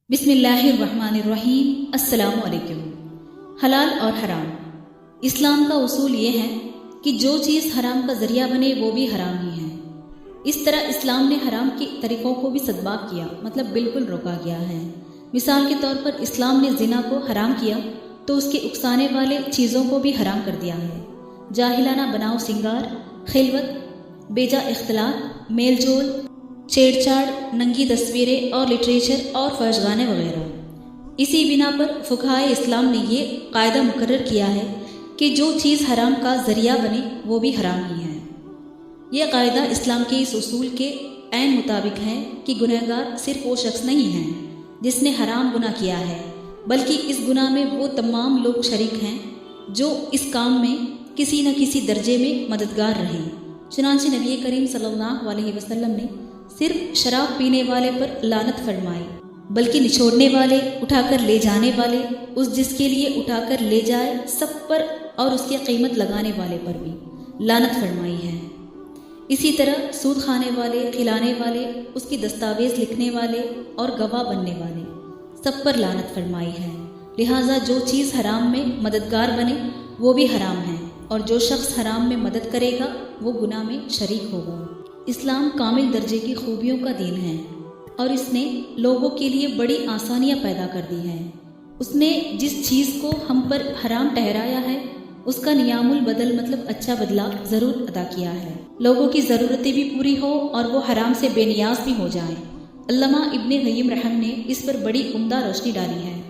بسم اللہ الرحمن الرحیم۔ السلام علیکم۔ حلال اور حرام، اسلام کا اصول یہ ہے کہ جو چیز حرام کا ذریعہ بنے وہ بھی حرام ہی ہے۔ اس طرح اسلام نے حرام کے طریقوں کو بھی سدباب کیا، مطلب بالکل روکا گیا ہے۔ مثال کے طور پر اسلام نے زنا کو حرام کیا تو اس کے اکسانے والے چیزوں کو بھی حرام کر دیا ہے۔ جاہلانہ بناؤ سنگار، خلوت، بیجا اختلاط، میل جول، چھیڑ چھاڑ، ننگی تصویریں اور لٹریچر اور فحش گانے وغیرہ۔ اسی بنا پر فقہائے اسلام نے یہ قاعدہ مقرر کیا ہے کہ جو چیز حرام کا ذریعہ بنے وہ بھی حرام ہی ہے۔ یہ قاعدہ اسلام کے اس اصول کے عین مطابق ہے کہ گنہگار صرف وہ شخص نہیں ہے جس نے حرام گناہ کیا ہے، بلکہ اس گناہ میں وہ تمام لوگ شریک ہیں جو اس کام میں کسی نہ کسی درجے میں مددگار رہے۔ چنانچہ نبی کریم صلی اللہ علیہ وسلم نے صرف شراب پینے والے پر لعنت فرمائی، بلکہ نچوڑنے والے، اٹھا کر لے جانے والے، اس جس کے لیے اٹھا کر لے جائے سب پر، اور اس کی قیمت لگانے والے پر بھی لعنت فرمائی ہے۔ اسی طرح سود کھانے والے، کھلانے والے، اس کی دستاویز لکھنے والے اور گواہ بننے والے سب پر لعنت فرمائی ہے۔ لہٰذا جو چیز حرام میں مددگار بنے وہ بھی حرام ہے، اور جو شخص حرام میں مدد کرے گا وہ گناہ میں شریک ہوگا۔ اسلام کامل درجے کی خوبیوں کا دین ہے، اور اس نے لوگوں کے لیے بڑی آسانیاں پیدا کر دی ہیں۔ اس نے جس چیز کو ہم پر حرام ٹھہرایا ہے اس کا نیام البدل، مطلب اچھا بدلہ ضرور ادا کیا ہے۔ لوگوں کی ضرورتیں بھی پوری ہو اور وہ حرام سے بے نیاز بھی ہو جائیں۔ علامہ ابن قیم رحم نے اس پر بڑی عمدہ روشنی ڈالی ہے۔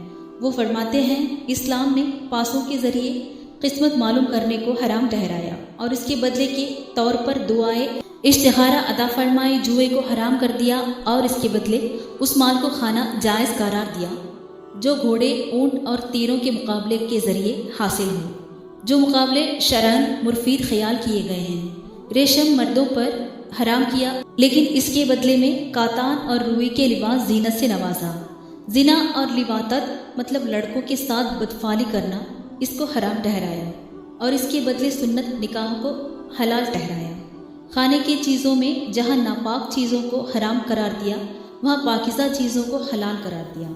وہ فرماتے ہیں، اسلام نے پاسوں کے ذریعے قسمت معلوم کرنے کو حرام ٹھہرایا اور اس کے بدلے کے طور پر دعائے اشتہارہ عطا فرمائی، جوئے کو حرام کر دیا اور اس کے بدلے اس مال کو کھانا جائز قرار دیا جو گھوڑے، اونٹ اور تیروں کے مقابلے کے ذریعے حاصل ہو، جو مقابلے شرعاً مفید خیال کیے گئے ہیں۔ ریشم مردوں پر حرام کیا، لیکن اس کے بدلے میں کاتان اور روئی کے لباس زینت سے نوازا۔ زنا اور لواطت، مطلب لڑکوں کے ساتھ بدفعلی کرنا، اس کو حرام ٹھہرایا اور اس کے بدلے سنت نکاح کو حلال ٹھہرایا۔ کھانے کی چیزوں میں جہاں ناپاک چیزوں کو حرام قرار دیا وہاں پاکیزہ چیزوں کو حلال قرار دیا۔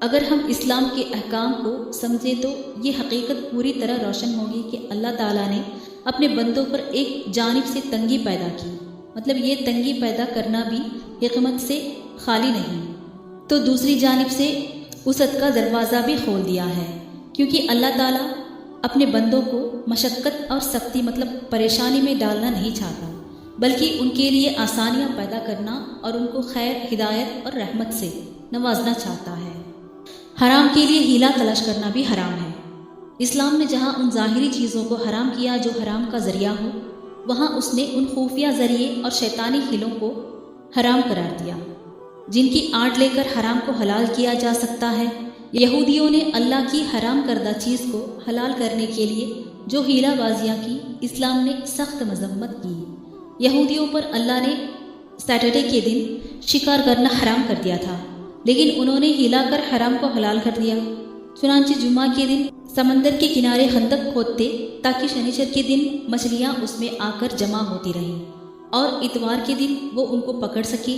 اگر ہم اسلام کے احکام کو سمجھیں تو یہ حقیقت پوری طرح روشن ہوگی کہ اللہ تعالیٰ نے اپنے بندوں پر ایک جانب سے تنگی پیدا کی، مطلب یہ تنگی پیدا کرنا بھی حکمت سے خالی نہیں، تو دوسری جانب سے وسعت کا دروازہ بھی کھول دیا ہے، کیونکہ اللہ تعالیٰ اپنے بندوں کو مشقت اور سختی، مطلب پریشانی میں ڈالنا نہیں چاہتا، بلکہ ان کے لیے آسانیاں پیدا کرنا اور ان کو خیر، ہدایت اور رحمت سے نوازنا چاہتا ہے۔ حرام کے لیے ہیلا تلاش کرنا بھی حرام ہے۔ اسلام نے جہاں ان ظاہری چیزوں کو حرام کیا جو حرام کا ذریعہ ہو، وہاں اس نے ان خفیہ ذریعے اور شیطانی ہیلوں کو حرام قرار دیا جن کی آڑ لے کر حرام کو حلال کیا جا سکتا ہے۔ یہودیوں نے اللہ کی حرام کردہ چیز کو حلال کرنے کے لیے جو ہیلا بازیاں کی، اسلام نے سخت مذمت کی۔ یہودیوں پر اللہ نے سیٹرڈے کے دن شکار کرنا حرام کر دیا تھا، لیکن انہوں نے ہیلا کر حرام کو حلال کر دیا۔ چنانچہ جمعہ کے دن سمندر کے کنارے خندق کھودتے تاکہ شنیچر کے دن مچھلیاں اس میں آ کر جمع ہوتی رہیں اور اتوار کے دن وہ ان کو پکڑ سکے۔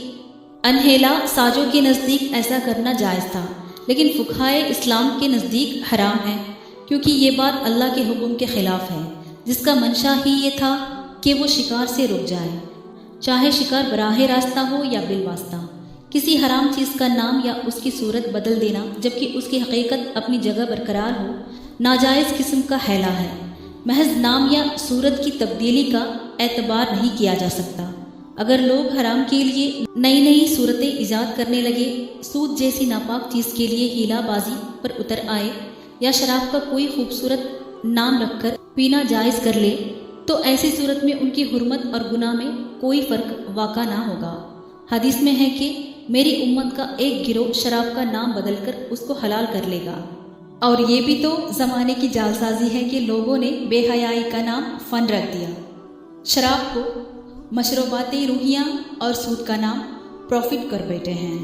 انہیلا سازوں کے نزدیک ایسا کرنا جائز تھا، لیکن فقہائے اسلام کے نزدیک حرام ہے، کیونکہ یہ بات اللہ کے حکم کے خلاف ہے، جس کا منشا ہی یہ تھا کہ وہ شکار سے رک جائے، چاہے شکار براہ راستہ ہو یا بالواسطہ۔ کسی حرام چیز کا نام یا اس کی صورت بدل دینا جبکہ اس کی حقیقت اپنی جگہ برقرار ہو، ناجائز قسم کا ہیلا ہے۔ محض نام یا صورت کی تبدیلی کا اعتبار نہیں کیا جا سکتا۔ اگر لوگ حرام کے لیے نئی نئی صورتیں ایجاد کرنے لگے، سود جیسی ناپاک چیز کے لیے ہیلا بازی پر اتر آئے، یا شراب کا کوئی خوبصورت نام رکھ کر پینا جائز کر لے، تو ایسی صورت میں ان کی حرمت اور گناہ میں کوئی فرق واقع نہ ہوگا۔ حدیث میں ہے کہ میری امت کا ایک گروہ شراب کا نام بدل کر اس کو حلال کر لے گا، اور یہ بھی تو زمانے کی جعل سازی ہے کہ لوگوں نے بے حیائی کا نام فن رکھ دیا، شراب کو مشروبات روحیہ اور سود کا نام پروفٹ کر بیٹھے ہیں۔